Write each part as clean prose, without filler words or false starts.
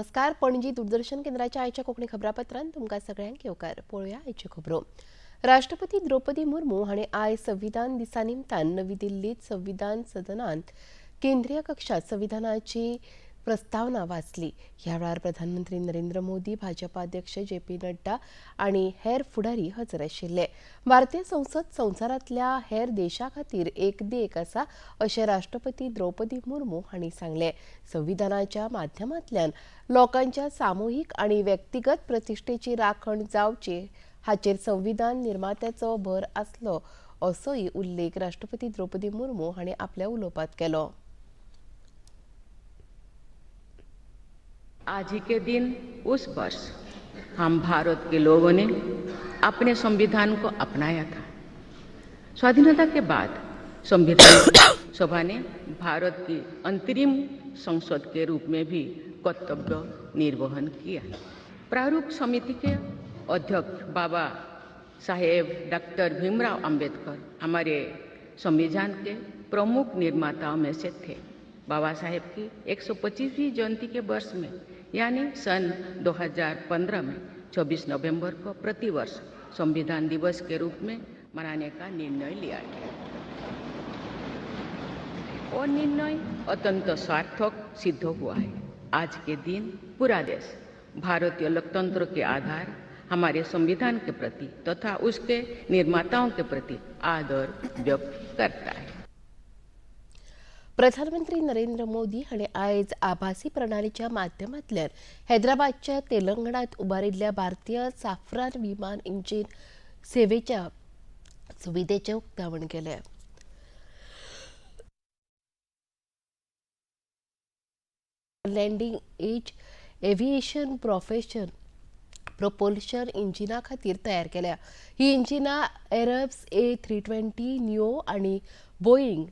नमस्कार. पणजी दूरदर्शन केंद्राच्या आयच्या कोंकणी खबरापत्रांत तुमकां सगळ्यांक येवकार. पळोवया आयच्यो खबरो. राष्ट्रपती द्रौपदी मुर्मू हाणें आयज संविधान दिसा निमतान नवी दिल्लीत संविधान सदनांत केंद्रीय कक्षात संविधानाची प्रस्तावना वाचली. ह्या वेळार प्रधानमंत्री नरेंद्र मोदी, भाजपा अध्यक्ष जे.पी. नड्डा आनी हेर फुडारी हजर आशिल्ले. भारतीय संसद संवसारांतल्या हेर देशां खातीर एक देख आसा अशें राष्ट्रपती द्रौपदी मुर्मू हांणी सांगलें. संविधानाच्या माध्यमांतल्यान लोकांच्या सामुहीक आनी व्यक्तिगत प्रतिश्ठेची राखण जावची हाचेर संविधान निर्मात्याचो भर आसलो असोय उल्लेख राष्ट्रपती द्रौपदी मुर्मू हांणी आपल्या उलोवपांत केलो. आज ही के दिन उस वर्ष हम भारत के लोगों ने अपने संविधान को अपनाया था। स्वाधीनता के बाद संविधान सभा ने भारत की अंतरिम संसद के रूप में भी कर्तव्य निर्वहन किया। प्रारूप समिति के अध्यक्ष बाबा साहेब डॉक्टर भीमराव अंबेडकर हमारे संविधान के प्रमुख निर्माताओं में से थे। बाबा साहेब की 125वीं जयंती के वर्ष में यानी सन 2015 में 26 नवंबर को प्रतिवर्ष संविधान दिवस के रूप में मनाने का निर्णय लिया गया और निर्णय अत्यंत सार्थक सिद्ध हुआ है। आज के दिन पूरा देश भारतीय लोकतंत्र के आधार हमारे संविधान के प्रति तथा उसके निर्माताओं के प्रति आदर व्यक्त करता है। प्रधानमंत्री नरेंद्र मोदी हाणें आयज आभासी प्रणालीच्या माध्यमांतल्यान हैदराबादच्या तेलंगणात उबारिल्ल्या भारतीय साफ्रान विमान इंजिन सेवेच्या सुविधेचें उक्तावण केलें. लँडिंग एज एव्हिएशन प्रोपल्शन इंजिना खातीर तयार केल्या. ही इंजिना एरबस A320 नियो आनी बोईंग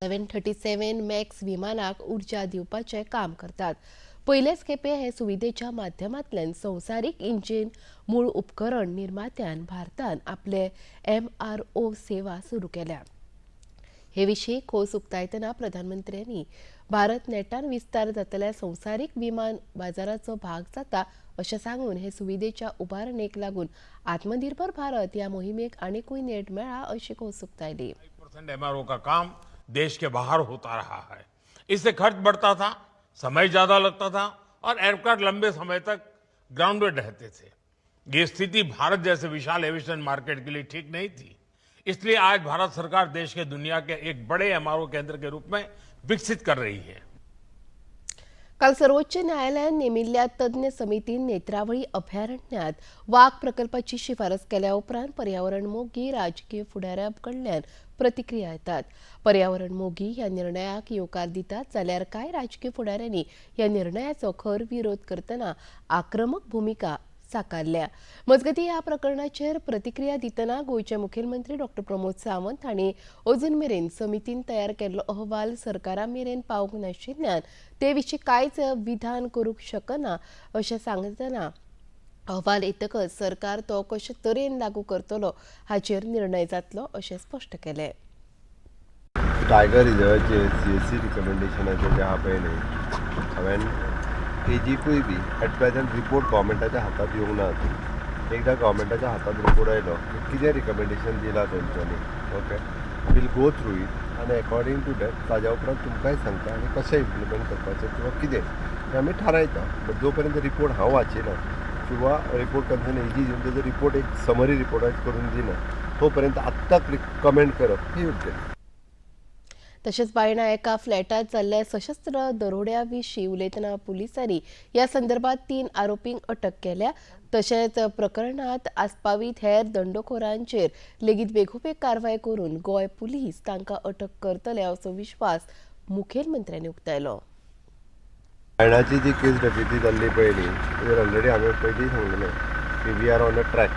737 मॅक्स विमानाक उर्जा दिवपाचें काम करतात. पयलेच खेपे हे सुविधेच्या माध्यमांतल्यान संवसारीक इंजिन मूळ उपकरण निर्मात्यान भारतान आपले MRO सेवा सुरू केल्या. हे विशीं खोस उक्तायतना प्रधानमंत्र्यांनी भारत नेटान विस्तार जातल्या संवसारीक विमान बाजाराचो भाग जाता अशें सांगून हे सुविधेच्या उबारणेक लागून आत्मनिर्भर भारत ह्या मोहिमेक आनीकूय नेट मेळ्ळा अशी खोस उक्तायली. MRO का काम देश के बाहर होता रहा है। इससे खर्च बढ़ता था, समय ज्यादा लगता था और एयरक्राफ्ट लंबे समय तक ग्राउंडेड रहते थे। ये स्थिति भारत जैसे विशाल एविएशन मार्केट के लिए ठीक नहीं थी। इसलिए आज भारत सरकार देश के दुनिया के एक बड़े MRO केंद्र के रूप में विकसित कर रही है. काल सर्वोच्च न्यायालयान नेमिल्ल्या तज्ञ समितीन नेत्रावळी अभयारण्यात वाघ प्रकल्पाची शिफारस केल्या उपरांत पर्यावरण मोगी राजकीय फुडाऱ्यां कडल्यान प्रतिक्रिया येतात. पर्यावरण मोगी ह्या निर्णयाक येवकार दितात जाल्यार कांय राजकीय फुडाऱ्यांनी ह्या निर्णयाचो खर विरोध करतना आक्रमक भूमिका साकारल्या. मजगतीं ह्या प्रकरणाचेर प्रतिक्रिया दितना गोंयचे मुखेलमंत्री डॉ. प्रमोद सावंत हांणी अजून मेरेन समितीन तयार केल्लो अहवाल सरकारा मेरेन पावूंक नाशिल्ल्यान ते विशीं कांयच विधान करूंक शकना अशें सांगतना अहवाल येतकच सरकार तो कशे तरेन लागू करतलो हाचेर निर्णय जातलो अशें स्पश्ट केलें. टायगर रिजर्वाचे CSC रिकमेंडेशनाचे जे आहा पळय न्ही हांवें तेजीकूय बी एट प्रेझेंट रिपोर्ट गव्हर्मेंटाच्या हातात येवंक ना. एकदां गव्हर्मेंटाच्या हातात रिपोर्ट आयलो की कितें रिकमेंडेशन दिलां तेंच्यांनी okay we'll go through it आनी अकॉर्डिंग टू दॅट ताज्या उपरांत तुमकांय सांगता आनी कशें इम्प्लिमेंट करपाचें किंवा कितें हें आमी थारायता. बट जो पर्यंत रिपोर्ट हांव वाचिना किंवा रिपोर्ट कन्सर्न एजी दिवन तेजो रिपोर्ट एक समरी रिपोर्टाच करून दिना तो पर्यंत आत्तां कमेंट करप हें योग्य. तशेंच बायणा एका फ्लॅटात जाल्ल्या सशस्त्र दरोड्या विशीं उलयतना पुलिसांनी ह्या संदर्भात 3 आरोपींक अटक केल्या. तशेंच प्रकरणात आस्पावीत हेर दंडखोरांचेर लेगीत बेगोबेग कारवाय करून गोंय पुलीस तांकां अटक करतले असो विश्वास मुखेलमंत्र्यांनी उक्तायलो. बायणाची जी केस डेप्युटी जाल्ली पळय न्ही ताजेर ऑलरेडी हांवें पयलीं सांगलेलें की we are on a track.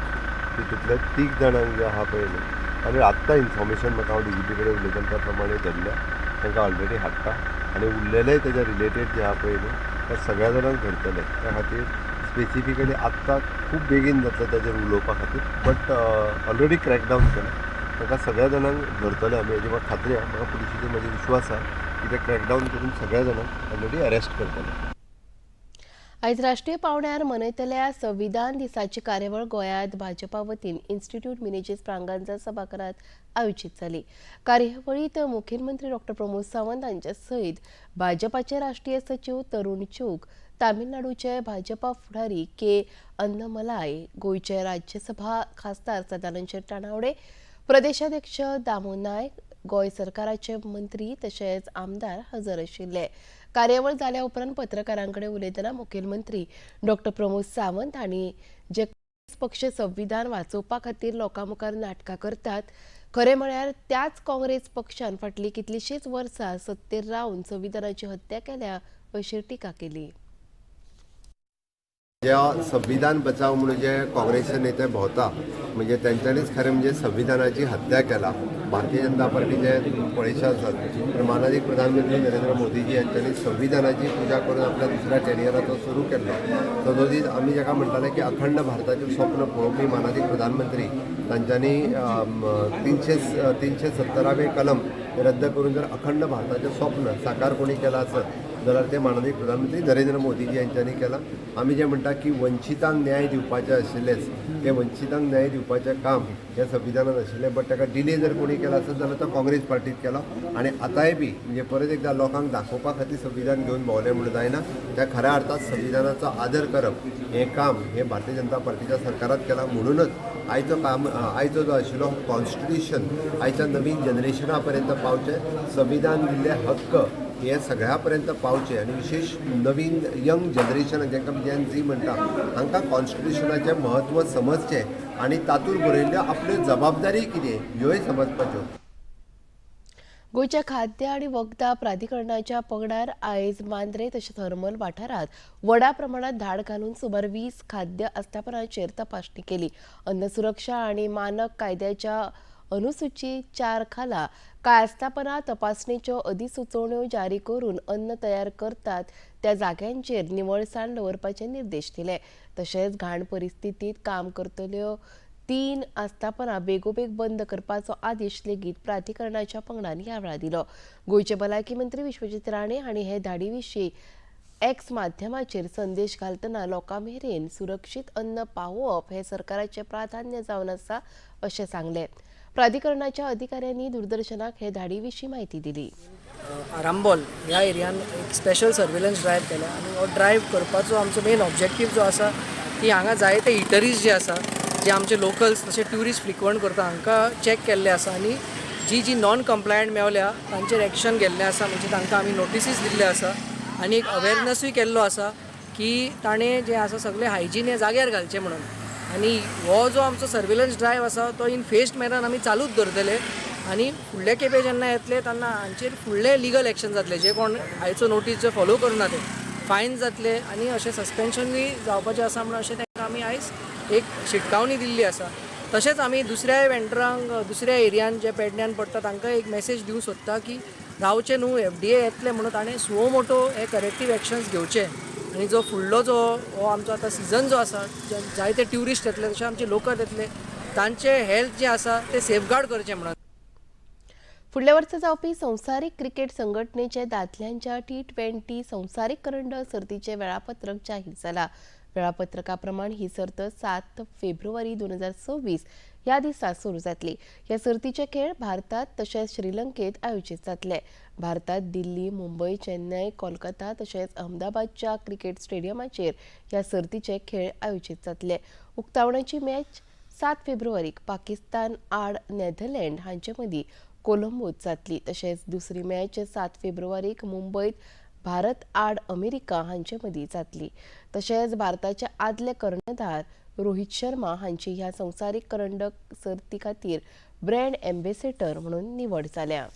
तितूंतल्या 3 जाणांक जे आहा पळय न्ही आनी आत्तां इन्फॉर्मेशन म्हाका हांव DGP कडेन उलयतना त्या प्रमाणे धरल्या तांकां ऑलरेडी हाडटा आनी उरलेलेय तेज्या रिलेटेड जे आहा पळय न्ही त्या सगळ्या जाणांक धरतले. त्या खातीर स्पेसिफिकली आत्तां खूब बेगीन जातलें ताजेर उलोवपा खातीर बट ऑलरेडी क्रॅकडावन केला. तांकां सगळ्या जाणांक धरतले आमी हेजी म्हाका खात्री आहा. म्हाका पुलिशेचेर म्हजो विश्वास आहा की ते क्रॅकडावन करून सगळ्या जाणांक ऑलरेडी अरेस्ट करतले. आयज राष्ट्रीय पावण्यार मनयतल्या संविधान दिसाची कार्यावळ गोंयांत भाजपा वतीन इन्स्टिट्यूट मिनेजीस प्रांगणच्या सभाघरांत आयोजीत जाली. कार्यावळीत मुखेलमंत्री डॉ. प्रमोद सावंत हांचे सयत भाजपाचे राष्ट्रीय सचिव तरुण चूग, तामिळनाडूचे भाजपा फुडारी के. अन्नमलाई, गोंयचे राज्यसभा खासदार सदानंद शेट्टाणावडे, प्रदेशाध्यक्ष दामो नायक, गोंय सरकाराचे मंत्री तशेंच आमदार हजर आशिल्ले. कार्यावळ जाल्या उपरांत पत्रकारांकडे उलयतना मुखेलमंत्री डॉ. प्रमोद सावंत हांणी जे काँग्रेस पक्ष संविधान वाचोवपा खातीर लोकां मुखार नाटकां करतात, खरें म्हळ्यार त्याच काँग्रेस पक्षान फाटलीं कितलींशींच वर्सां सत्तेर रावन संविधानाची हत्या केल्या अशी टिका केली. जेव्हा संविधान बचाव म्हणून जे काँग्रेसचे नेते भोवता म्हणजे त्यांच्यानीच खरें म्हणजे संविधानाची हत्या केला. भारतीय जनता पार्टीचे पळयशे आसात पण माननीय प्रधानमंत्री नरेंद्र मोदीजी यांच्यानी संविधानाची पुजा करून आपल्या दुसऱ्या टेनियराचो सुरू केल्लो. सदोदीस आमी जाका म्हणटाले की अखंड भारताचें स्वप्न पळोवपी माननीय प्रधानमंत्री तांच्यांनी 370वें कलम रद्द करून जर अखंड भारताचें स्वप्न साकार कोणी केला आसत जाल्यार ते माननीय प्रधानमंत्री नरेंद्र मोदीजी यांच्यांनी केला. आमी जे म्हणटा की वंचितांक न्याय दिवपाचें आशिल्लेच ते वंचितांक न्याय दिवपाचें काम हे संविधानात आशिल्लें, बट ताका डिले जर कोणी केला आसत जाल्यार तो काँग्रेस पार्टीत केलो. आनी आतांय बी म्हणजे परत एकदा लोकांक दाखोवपा खातीर संविधान घेवन भोंवलें म्हणून जायना. त्या खऱ्या अर्थात संविधानाचो आदर करप हें काम हे भारतीय जनता पार्टीच्या सरकारात केलां. म्हणूनच आयचो जो आशिल्लो कॉन्स्टिट्यूशन आयच्या नवीन जनरेशना पर्यंत पावचे, संविधान दिल्ले हक्क हे सगळ्या पर्यंत पावचे आनी विशेष नवीन यंग जनरेशन जेका जेन झी म्हणटा हांकां कॉन्स्टिट्यूशनाचें म्हत्व समजचें आनी तातूंत बरयल्ल्यो आपल्यो जबाबदारी कितें ह्योय समजपाच्यो. गोंयच्या खाद्य आनी वखदां प्राधिकरणाच्या पंगडार आयज मांद्रे तशेंच हरमल वाठारांत व्हडा प्रमाणात धाड घालून सुमार 20 खाद्य आस्थापनांचेर तपासणी केली. अन्न सुरक्षा आनी मानक कायद्याच्या अनुसूची 4 खाला कांय आस्थापनां तपासणेच्यो अधिसुचोवण्यो जारी करून अन्न तयार करतात त्या जाग्यांचेर निवळसाण दवरपाचे निर्देश दिले. तशेंच घाण परिस्थितीत काम करतल्यो 3 आस्थापनां बेगोबेग बंद करपाचो आदेश लेगीत प्राधिकरणाच्या पंगडान ह्या वेळार दिलो. गोंयचे भलायकी मंत्री विश्वजीत राणे हांणी हे धाडी विशीं एक्स माध्यमाचेर संदेश घालतना लोकां मेरेन सुरक्षीत अन्न पावोवप हे सरकाराचें प्राधान्य जावन आसा अशें सांगलें. प्राधिकरणाच्या अधिकाऱ्यांनी दूरदर्शनाक हे धाडी विशीं म्हायती दिली. आरांबोल ह्या एरियान एक स्पेशल सर्वेलन्स ड्रायव्ह केला आनी हो ड्रायव्ह करपाचो आमचो मेन ऑब्जेक्टीव जो आसा की हांगा जायते इटरीज जे आसा जे आमचे लोकल्स तशे ट्युरिस्ट फ्रिक्वंट करता हांकां चॅक केल्ले आसा आनी जी नॉन कंप्लायंट मेवल्या तांचेर एक्शन घेल्लें आसा. म्हणजे तांकां आमी नोटिसीस दिल्ले आसा आनी एक अवेरनसूय केल्लो आसा की ताणें जे आसा सगळे हायजीन हे जाग्यार घालचें म्हणून. आनी हो जो आमचो सर्वेलन्स ड्रायव्ह आसा तो इन फेस्ड मॅनर आमी चालूच दवरतले आनी फुडले खेपे जेन्ना येतले तेन्ना हांचेर फुडले लिगल एक्शन जातले. जे कोण आयचो नोटीस जे फॉलो करना ते फायन जातले आनी अशें सस्पेन्शनूय जावपाचें आसा म्हणून अशें तांकां आमी आयज एक शिटकावणी दिल्ली आसा. तशेंच आमी दुसऱ्या वेंडरांक दुसऱ्या एरियान जे पेडण्यान पडटा तांकां एक मेसेज दिवंक सोदता की रावचे न्हू, FDA येतले म्हणून ताणें सुओ मोटो हे करेक्टीव एक्शन्स घेवचे आनी जो फुडलो जो हो आमचो आतां सिजन जो आसा जायते ट्युरिस्ट येतले तशे आमचे लोकल येतले तांचे हेल्थ जे आसा ते सेफगार्ड करचें म्हणून. फुडल्या वर्सा जावपी संवसारीक क्रिकेट संघटनेचे दादल्यांच्या T20 संवसारीक करंड सर्तीचे वेळापत्रक जाहीर जाला. वेळापत्रका प्रमाण ही सर्त 7 फेब्रुवारी 2026 ह्या दिसा सुरू जातली. ह्या सर्तीचे खेळ भारतात तशेंच श्रीलंकेत आयोजीत जातले. भारतात दिल्ली, मुंबय, चेन्नय, कोलकाता तशेंच अहमदाबादच्या क्रिकेट स्टेडियमाचेर ह्या सर्तीचे खेळ आयोजीत जातले. उक्तावणाची मॅच 7 फेब्रुवारीक पाकिस्तान आड नेदरलँड हांचे मदीं कोलंबोत जातली. तशेंच दुसरी मॅच 7 फेब्रुवारीक मुंबयत भारत आड अमेरिका हांचे मदीं जातली. तशेंच भारताचे आदले कर्णधार रोहित शर्मा हांची ह्या संवसारीक करंडक सर्ती खातीर ब्रँड एम्बेसेडर म्हणून निवड जाल्या.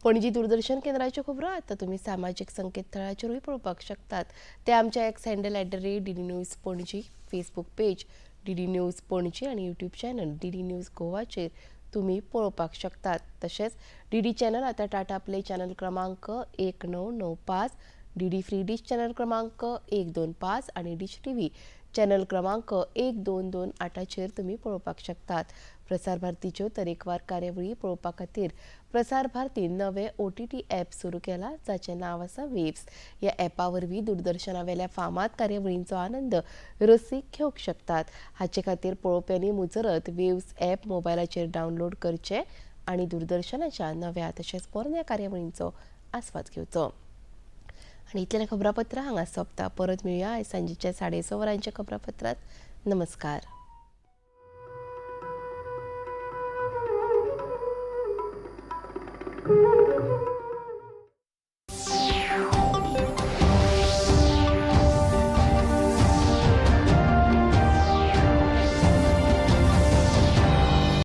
पणजी दूरदर्शन केंद्राच्यो खबरो आतां तुमी सामाजीक संकेतथळाचेरूय पळोवपाक शकतात. ते आमच्या x handle @DD news Panaji, Facebook page DD news Panaji आनी यूट्यूब चॅनल DD न्यूज गोवाचेर तुम्ही पळोवपाक शकतात. तशेंच DD चॅनल आतां टाटा प्ले चॅनल क्रमांक 1995, DD फ्री डिश चॅनल क्रमांक 125 आनी डिश TV चॅनल क्रमांक 1228 तुम्ही पळोवपाक शकतात. प्रसार भारतीच्यो तरेकवार कार्यावळी पळोवपा खातीर प्रसार भारती नवे OTT ॲप सुरू केला, जाचें नांव आसा वेव्स. ह्या ॲपा वरवीं दूरदर्शना वेल्या फामाद कार्यावळींचो आनंद रसीक घेवंक शकतात. हाचे खातीर पळोवप्यांनी मुजरत वेव्स ॲप मोबायलाचेर डावनलोड करचें आनी दूरदर्शनाच्या नव्या तशेंच पोरन्या कार्यावळींचो आस्वाद घेवचो. आनी इतलें खबरापत्र हांगा सोंपता. परत मेळुया आयज सांजेच्या 6:30 वरांच्या खबरापत्रांत. नमस्कार.